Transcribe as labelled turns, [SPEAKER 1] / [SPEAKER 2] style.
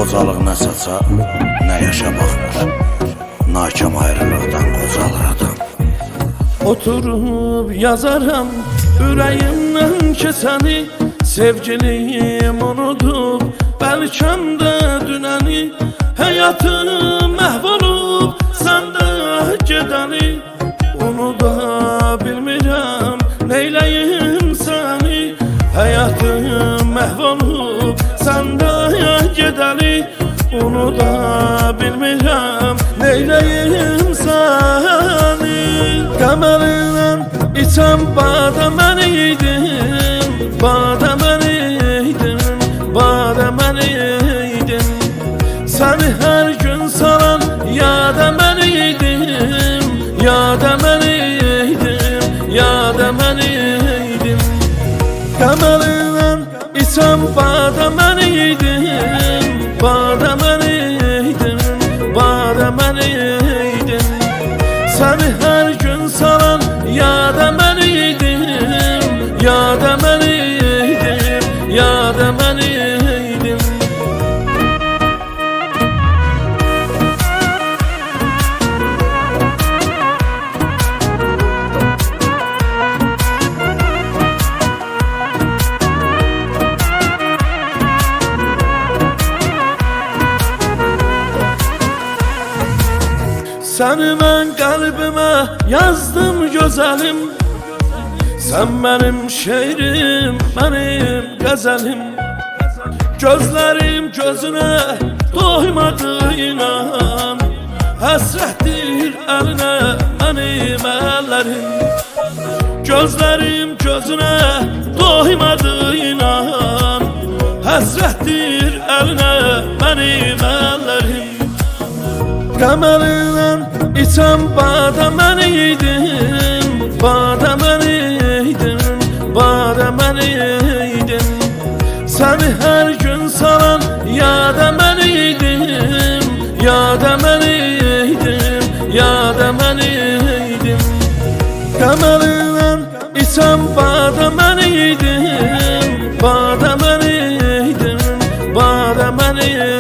[SPEAKER 1] qocalıq nə saça, nə yaşa baxmır. Nakam ayrılıqdan qocalır adam.
[SPEAKER 2] Oturup yazarım ürəyimdən keçəni, sevgilim unutup bəlkəm də dünəni. Həyatım məhv olub səndə gedəni, unuda bilmirəm neyləyim səni. Həyatım məhv olub səndə gedəni, unuda bilmirəm neyləyim səni. Qəmərindən içən badə mən idim, badə mən idim, badə mən idim. Səni hər gün salan yada mən idim, yada mən idim, yada mən idim. Qəmərindən içən badə mən idim, badə mən idim, badə mən idim. Səni hər gün salan yada mən idim, yada mən idim, yada mən idim. Səni mən qəlbimə yazdım gözəlim, sən mənim şeirim, mənim qəzəlim. Gözlərim gözünə doymadı inan, həsrətdir əlinə mənim əllərim. Gözlərim gözünə doymadı inan, həsrətdir əlinə mənim əllərim. Qəmərindən içən badə mən idim, badə mən idim, badə mən idim. Səni hər gün salan yada mən idim, yada mən idim, yada mən idim. Qəmərindən içən badə mən idim, badə mən idim, badə mən idim.